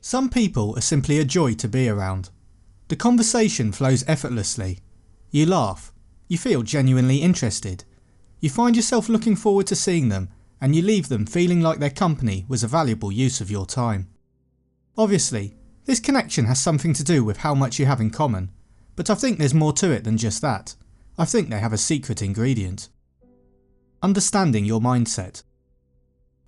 Some people are simply a joy to be around. The conversation flows effortlessly. You laugh. You feel genuinely interested. You find yourself looking forward to seeing them, and you leave them feeling like their company was a valuable use of your time. Obviously, this connection has something to do with how much you have in common, but I think there's more to it than just that. I think they have a secret ingredient. Understanding your mindset.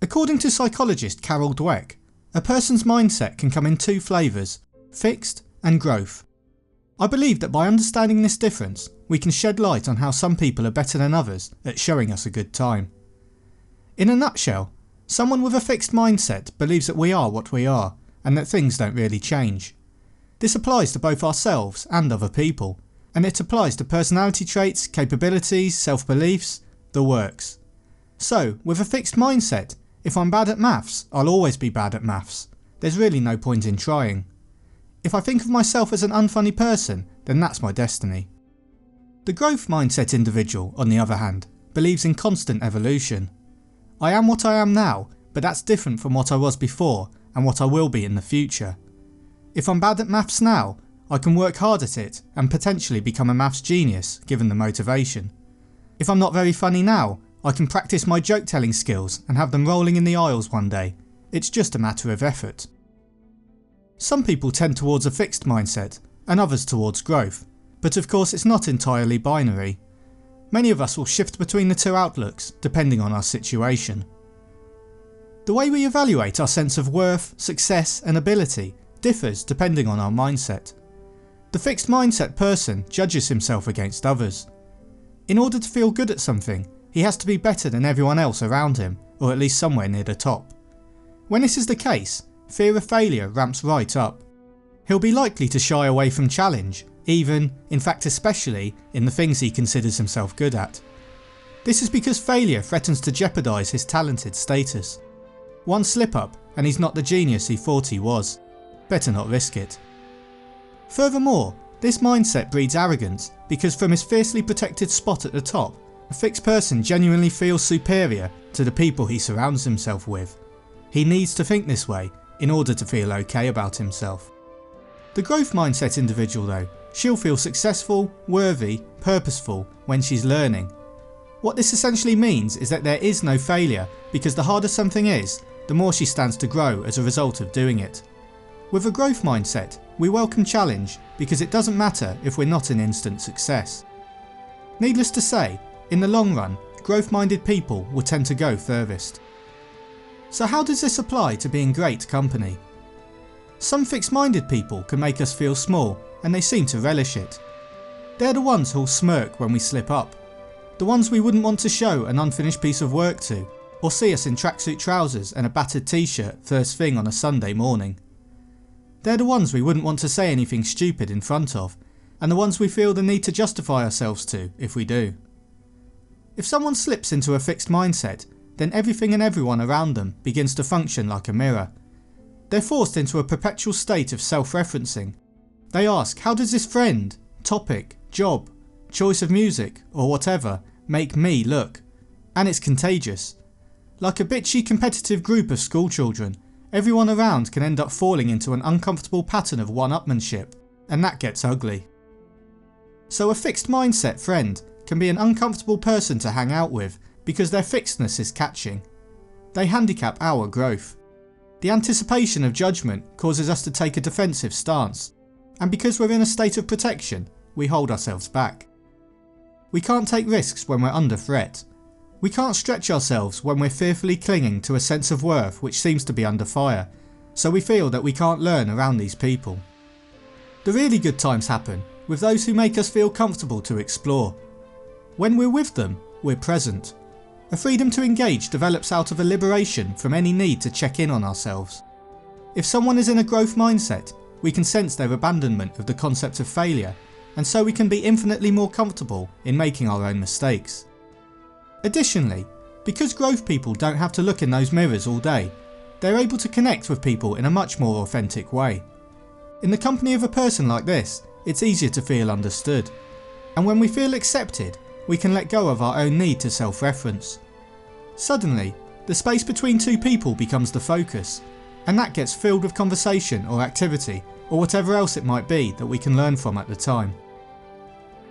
According to psychologist Carol Dweck, a person's mindset can come in two flavours, fixed and growth. I believe that by understanding this difference, we can shed light on how some people are better than others at showing us a good time. In a nutshell, someone with a fixed mindset believes that we are what we are, and that things don't really change. This applies to both ourselves and other people, and it applies to personality traits, capabilities, self-beliefs, the works. So, with a fixed mindset, if I'm bad at maths, I'll always be bad at maths. There's really no point in trying. If I think of myself as an unfunny person, then that's my destiny. The growth mindset individual, on the other hand, believes in constant evolution. I am what I am now, but that's different from what I was before and what I will be in the future. If I'm bad at maths now, I can work hard at it and potentially become a maths genius given the motivation. If I'm not very funny now, I can practice my joke telling skills and have them rolling in the aisles one day. It's just a matter of effort. Some people tend towards a fixed mindset and others towards growth, but of course it's not entirely binary. Many of us will shift between the two outlooks depending on our situation. The way we evaluate our sense of worth, success and ability differs depending on our mindset. The fixed mindset person judges himself against others. In order to feel good at something, he has to be better than everyone else around him, or at least somewhere near the top. When this is the case, fear of failure ramps right up. He'll be likely to shy away from challenge, even, in fact especially, in the things he considers himself good at. This is because failure threatens to jeopardise his talented status. One slip up and he's not the genius he thought he was. Better not risk it. Furthermore, this mindset breeds arrogance because from his fiercely protected spot at the top, a fixed person genuinely feels superior to the people he surrounds himself with. He needs to think this way in order to feel okay about himself. The growth mindset individual though, she'll feel successful, worthy, purposeful when she's learning. What this essentially means is that there is no failure because the harder something is, the more she stands to grow as a result of doing it. With a growth mindset, we welcome challenge because it doesn't matter if we're not an instant success. Needless to say, in the long run, growth-minded people will tend to go furthest. So how does this apply to being great company? Some fixed-minded people can make us feel small and they seem to relish it. They're the ones who'll smirk when we slip up. The ones we wouldn't want to show an unfinished piece of work to, or see us in tracksuit trousers and a battered t-shirt first thing on a Sunday morning. They're the ones we wouldn't want to say anything stupid in front of, and the ones we feel the need to justify ourselves to if we do. If someone slips into a fixed mindset, then everything and everyone around them begins to function like a mirror. They're forced into a perpetual state of self-referencing. They ask, how does this friend, topic, job, choice of music, or whatever make me look? And it's contagious. Like a bitchy competitive group of schoolchildren, everyone around can end up falling into an uncomfortable pattern of one-upmanship, and that gets ugly. So a fixed mindset friend can be an uncomfortable person to hang out with because their fixedness is catching. They handicap our growth. The anticipation of judgment causes us to take a defensive stance, and because we're in a state of protection, we hold ourselves back. We can't take risks when we're under threat. We can't stretch ourselves when we're fearfully clinging to a sense of worth which seems to be under fire, so we feel that we can't learn around these people. The really good times happen with those who make us feel comfortable to explore. When we're with them, we're present. A freedom to engage develops out of a liberation from any need to check in on ourselves. If someone is in a growth mindset, we can sense their abandonment of the concept of failure, and so we can be infinitely more comfortable in making our own mistakes. Additionally, because growth people don't have to look in those mirrors all day, they're able to connect with people in a much more authentic way. In the company of a person like this, it's easier to feel understood, and when we feel accepted, we can let go of our own need to self-reference. Suddenly, the space between two people becomes the focus. and that gets filled with conversation or activity or whatever else it might be that we can learn from at the time.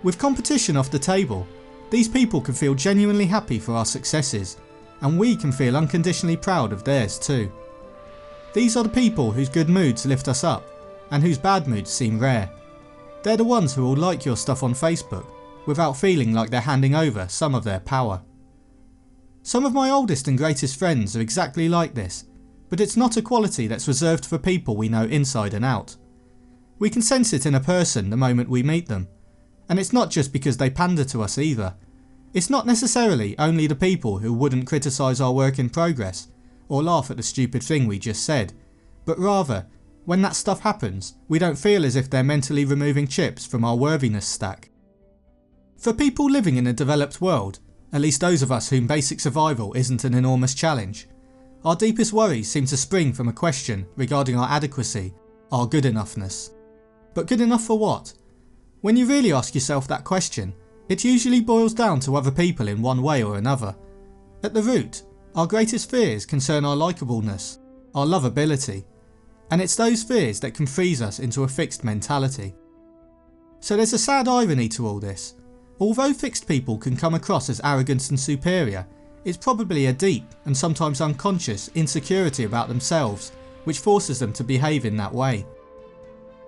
With competition off the table, these people can feel genuinely happy for our successes, and we can feel unconditionally proud of theirs too. These are the people whose good moods lift us up and whose bad moods seem rare. They're the ones who will like your stuff on Facebook without feeling like they're handing over some of their power. Some of my oldest and greatest friends are exactly like this, but it's not a quality that's reserved for people we know inside and out. We can sense it in a person the moment we meet them, and it's not just because they pander to us either. It's not necessarily only the people who wouldn't criticise our work in progress or laugh at the stupid thing we just said, but rather, when that stuff happens, we don't feel as if they're mentally removing chips from our worthiness stack. For people living in a developed world, at least those of us whom basic survival isn't an enormous challenge, our deepest worries seem to spring from a question regarding our adequacy, our good enoughness. But good enough for what? When you really ask yourself that question, it usually boils down to other people in one way or another. At the root, our greatest fears concern our likeableness, our lovability, and it's those fears that can freeze us into a fixed mentality. So there's a sad irony to all this. Although fixed people can come across as arrogant and superior, it's probably a deep and sometimes unconscious insecurity about themselves which forces them to behave in that way.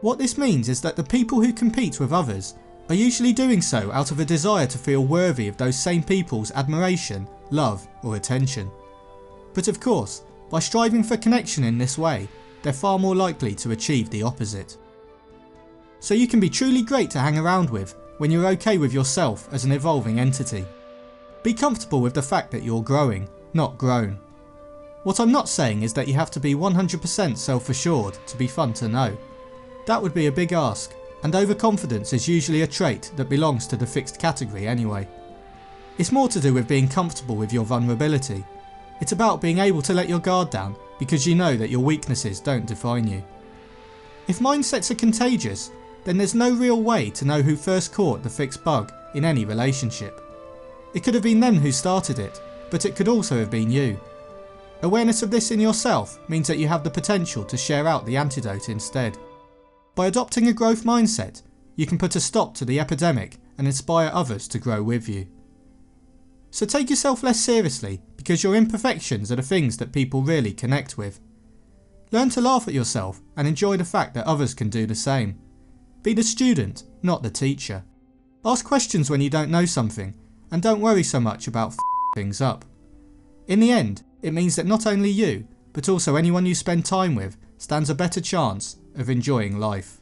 What this means is that the people who compete with others are usually doing so out of a desire to feel worthy of those same people's admiration, love or attention. But of course, by striving for connection in this way, they're far more likely to achieve the opposite. So you can be truly great to hang around with when you're okay with yourself as an evolving entity. Be comfortable with the fact that you're growing, not grown. What I'm not saying is that you have to be 100% self-assured to be fun to know. That would be a big ask, and overconfidence is usually a trait that belongs to the fixed category anyway. It's more to do with being comfortable with your vulnerability. It's about being able to let your guard down because you know that your weaknesses don't define you. If mindsets are contagious, then there's no real way to know who first caught the fixed bug in any relationship. It could have been them who started it, but it could also have been you. Awareness of this in yourself means that you have the potential to share out the antidote instead. By adopting a growth mindset, you can put a stop to the epidemic and inspire others to grow with you. So take yourself less seriously because your imperfections are the things that people really connect with. Learn to laugh at yourself and enjoy the fact that others can do the same. Be the student, not the teacher. Ask questions when you don't know something and don't worry so much about things up. In the end, it means that not only you, but also anyone you spend time with stands a better chance of enjoying life.